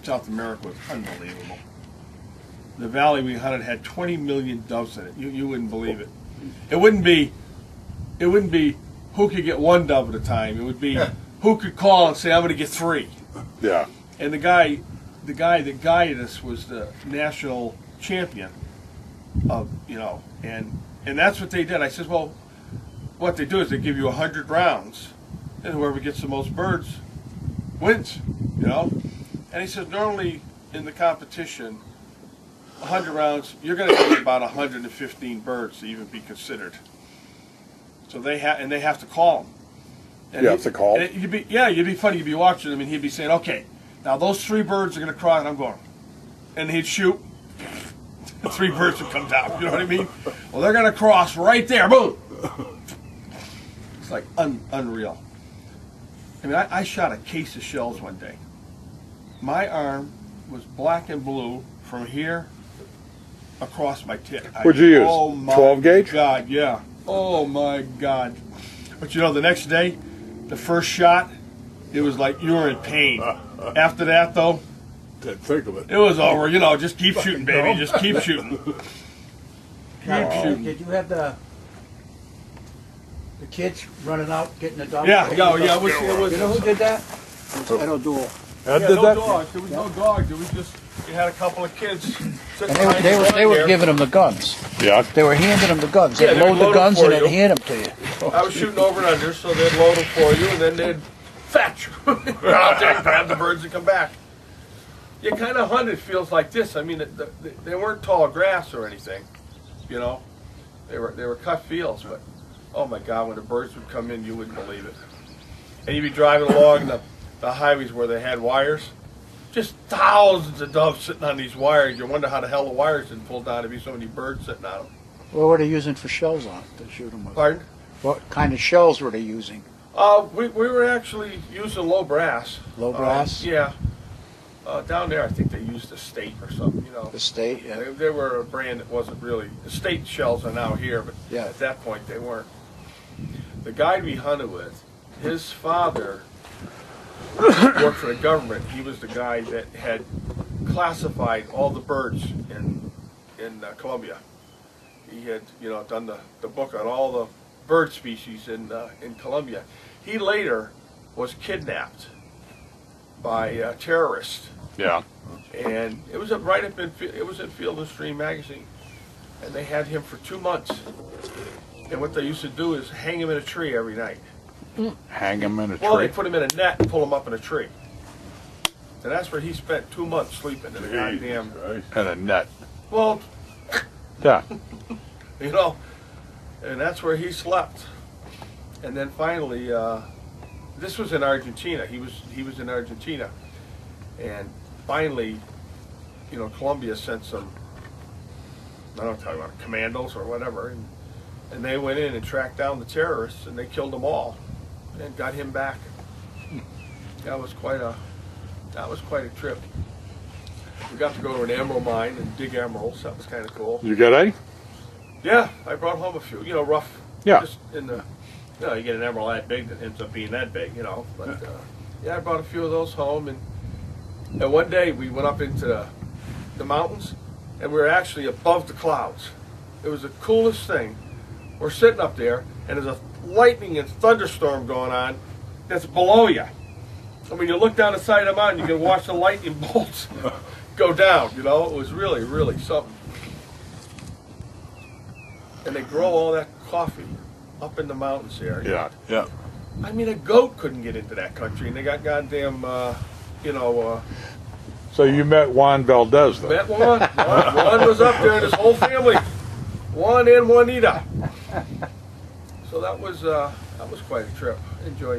South America was unbelievable. The valley we hunted had 20 million doves in it. You wouldn't believe it. It wouldn't be who could get one dove at a time. It would be who could call and say, I'm going to get three. Yeah. And the guy that guided us was the national champion of, and that's what they did. I says, well, what they do is they give you 100 rounds, and whoever gets the most birds wins, And he says, normally in the competition, 100 rounds, you're going to get about 115 birds to even be considered. So they have to call them. And you have to call? And you'd be funny. You'd be watching him, and he'd be saying, okay, now those three birds are going to cross, and I'm going. And he'd shoot. The three birds would come down. You know what I mean? Well, they're going to cross right there. Boom! It's like unreal. I mean, I shot a case of shells one day. My arm was black and blue from here across my tip. What'd you use? Oh my 12 gauge? God, yeah. Oh my God. But the next day, the first shot, it was like you were in pain. After that, though, Didn't think of it. it was over. Just keep shooting, baby. Just keep shooting. Keep shooting. Did you have the kids running out getting the dogs? Yeah. It was. You know who did that? I don't do it. Ed Yeah, did no that? dogs. There was no dogs. You had a couple of kids. And they were giving them the guns. Yeah. They were handing them the guns. Yeah, They'd they would load the load guns them and for they'd you. hand them to you. I was shooting over and under, so they'd load them for you, and then they'd fetch. Out there and grab the birds and come back. You kind of hunted fields like this. I mean, they weren't tall grass or anything. They were cut fields, but oh my God, when the birds would come in, you wouldn't believe it. And you'd be driving along the highways where they had wires. Just thousands of doves sitting on these wires. You wonder how the hell the wires didn't pull down to be so many birds sitting on them. What were they using for shells on to shoot them with? Pardon? What kind of shells were they using? We were actually using low brass. Low brass? Yeah. Down there, I think they used the State or something. The State, yeah. They were a brand that wasn't really. The State shells are now here, but Yeah. at that point they weren't. The guy we hunted with, his father worked for the government. He was the guy that had classified all the birds in Colombia. He had done the book on all the bird species in Colombia. He later was kidnapped by terrorists. Yeah. And it was right up in Field and Stream magazine, and they had him for 2 months. And what they used to do is hang him in a tree every night. Hang him in a Well, they tree. put him in a net and pull him up in a tree. And that's where he spent 2 months sleeping in a goddamn. And a net. Well, Yeah. and that's where he slept. And then finally, this was in Argentina. He was in Argentina, and finally, Colombia sent some. I don't know what I'm talking about, commandos or whatever, and they went in and tracked down the terrorists, and they killed them all, and got him back. That was quite a trip. We got to go to an emerald mine and dig emeralds. That was kind of cool. You get any? Yeah, I brought home a few. Rough. Yeah. Just in the. You get an emerald that big that ends up being that big. But yeah, I brought a few of those home, and one day we went up into the mountains, and we were actually above the clouds. It was the coolest thing. We're sitting up there, and there's a lightning and thunderstorm going on that's below you. And when you look down the side of the mountain, you can watch the lightning bolts go down. It was really, really something. And they grow all that coffee up in the mountains there. Yeah. Yeah. I mean, a goat couldn't get into that country, and they got goddamn, So you met Juan Valdez, though? Met Juan. Juan was up there, and his whole family. Juan and Juanita. So that was quite a trip. Enjoyed